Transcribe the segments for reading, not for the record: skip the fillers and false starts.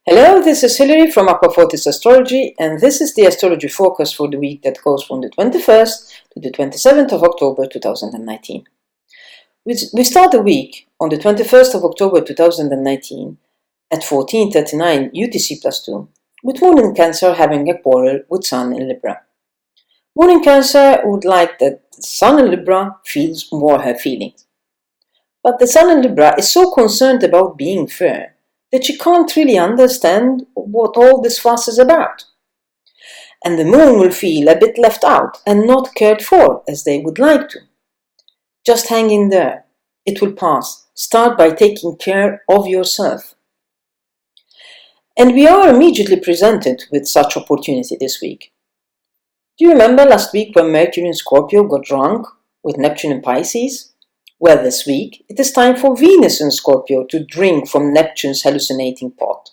Hello, this is Hilary from AcquafortisAstrology, and this is the astrology forecast for the week that goes from the 21st to the 27th of October 2019. We start the week on the 21st of October 2019 at 14:39 UTC+2, with Moon in Cancer having a quarrel with Sun in Libra. Moon in Cancer would like that the Sun in Libra feels more her feelings. But the Sun in Libra is so concerned about being fair that she can't really understand what all this fuss is about. And the Moon will feel a bit left out and not cared for as they would like to. Just hang in there. It will pass. Start by taking care of yourself. And we are immediately presented with such opportunity this week. Do you remember last week when Mercury in Scorpio got drunk with Neptune in Pisces? Well, this week, it is time for Venus in Scorpio to drink from Neptune's hallucinating pot.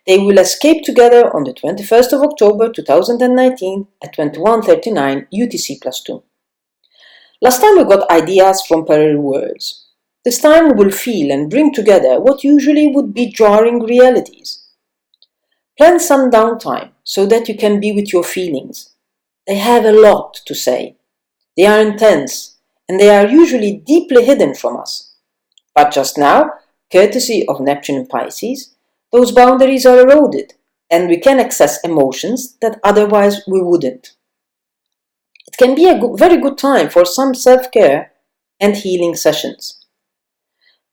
They will escape together on the 21st of October 2019 at 21:39 UTC+2. Last time we got ideas from parallel worlds. This time we will feel and bring together what usually would be jarring realities. Plan some downtime so that you can be with your feelings. They have a lot to say. They are intense, and they are usually deeply hidden from us. But just now, courtesy of Neptune in Pisces, those boundaries are eroded, and we can access emotions that otherwise we wouldn't. It can be a very good time for some self-care and healing sessions.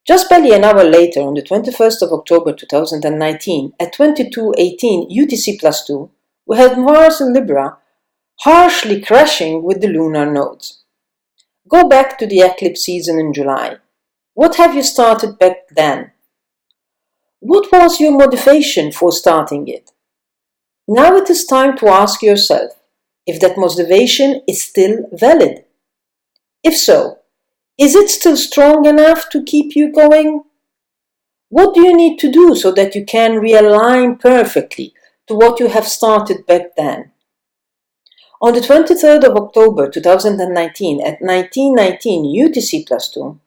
Just barely an hour later, on the 21st of October 2019, at 22:18 UTC+2, we had Mars in Libra harshly crashing with the lunar nodes. Go back to the eclipse season in July. What have you started back then? What was your motivation for starting it? Now it is time to ask yourself if that motivation is still valid. If so, is it still strong enough to keep you going? What do you need to do so that you can realign perfectly to what you have started back then? On the 23rd of October 2019 at 19:19 UTC+2,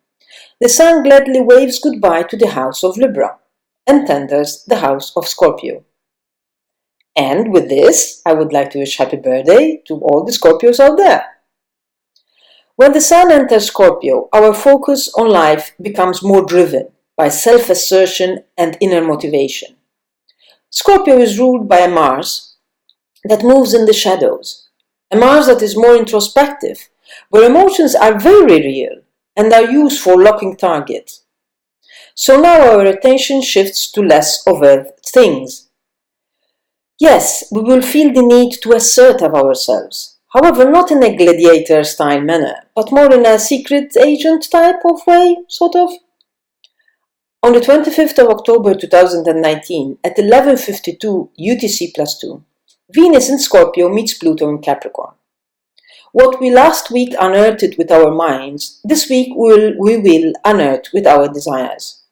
the Sun gladly waves goodbye to the house of Libra and enters the house of Scorpio. And with this, I would like to wish happy birthday to all the Scorpios out there. When the Sun enters Scorpio, our focus on life becomes more driven by self-assertion and inner motivation. Scorpio is ruled by a Mars that moves in the shadows. A Mars that is more introspective, where emotions are very real and are used for locking targets. So now our attention shifts to less overt things. Yes, we will feel the need to assert ourselves, however not in a gladiator-style manner, but more in a secret agent type of way, sort of. On the 25th of October 2019 at 11:52 UTC+2, Venus in Scorpio meets Pluto in Capricorn. What we last week unearthed with our minds, this week we will unearth with our desires.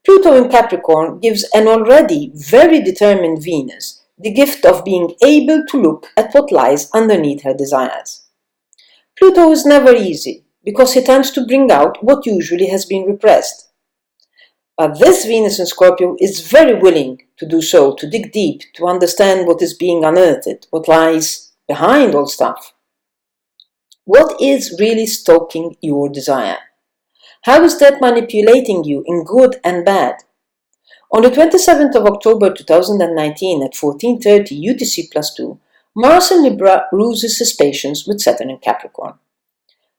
Pluto in Capricorn gives an already very determined Venus the gift of being able to look at what lies underneath her desires. Pluto is never easy, because he tends to bring out what usually has been repressed. But this Venus in Scorpio is very willing to do so, to dig deep, to understand what is being unearthed, what lies behind all stuff. What is really stoking your desire? How is that manipulating you in good and bad? On the 27th of October 2019 at 14:30 UTC+2, Mars in Libra loses his patience with Saturn in Capricorn.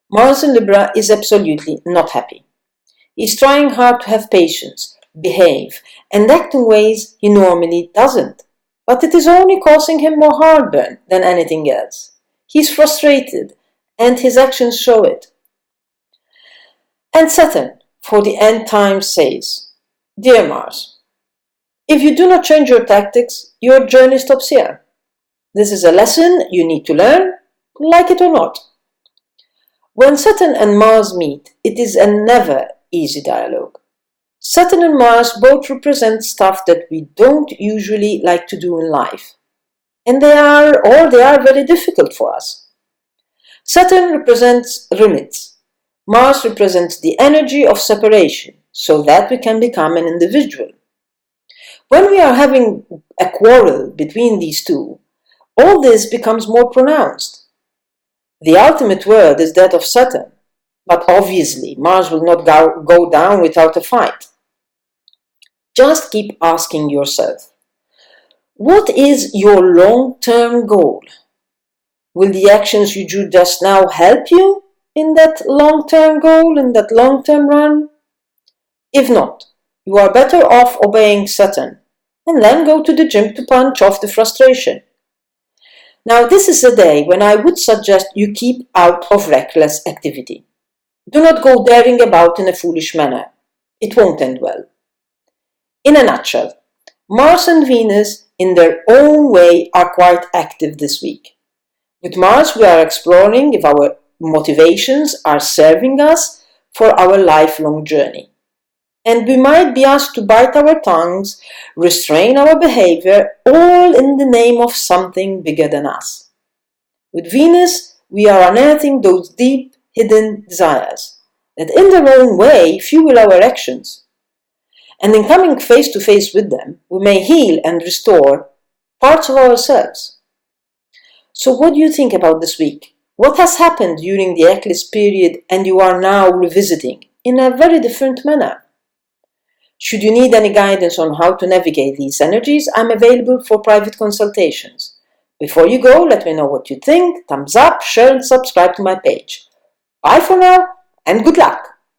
Mars in Libra is absolutely not happy. He's trying hard to have patience, behave, and act in ways he normally doesn't. But it is only causing him more heartburn than anything else. He's frustrated, and his actions show it. And Saturn, for the end times, says, Dear Mars, if you do not change your tactics, your journey stops here. This is a lesson you need to learn, like it or not. When Saturn and Mars meet, it is a never easy dialogue. Saturn and Mars both represent stuff that we don't usually like to do in life. And they are very difficult for us. Saturn represents limits. Mars represents the energy of separation, so that we can become an individual. When we are having a quarrel between these two, all this becomes more pronounced. The ultimate word is that of Saturn, but obviously Mars will not go down without a fight. Just keep asking yourself, what is your long-term goal? Will the actions you do just now help you in that long-term goal, in that long-term run? If not, you are better off obeying Saturn and then go to the gym to punch off the frustration. Now, this is a day when I would suggest you keep out of reckless activity. Do not go daring about in a foolish manner. It won't end well. In a nutshell, Mars and Venus in their own way are quite active this week. With Mars, we are exploring if our motivations are serving us for our lifelong journey. And we might be asked to bite our tongues, restrain our behavior, all in the name of something bigger than us. With Venus, we are unearthing those deep, hidden desires that in their own way fuel our actions. And in coming face to face with them, we may heal and restore parts of ourselves. So what do you think about this week? What has happened during the eclipse period and you are now revisiting in a very different manner? Should you need any guidance on how to navigate these energies, I'm available for private consultations. Before you go, let me know what you think, thumbs up, share and subscribe to my page. Bye for now and good luck!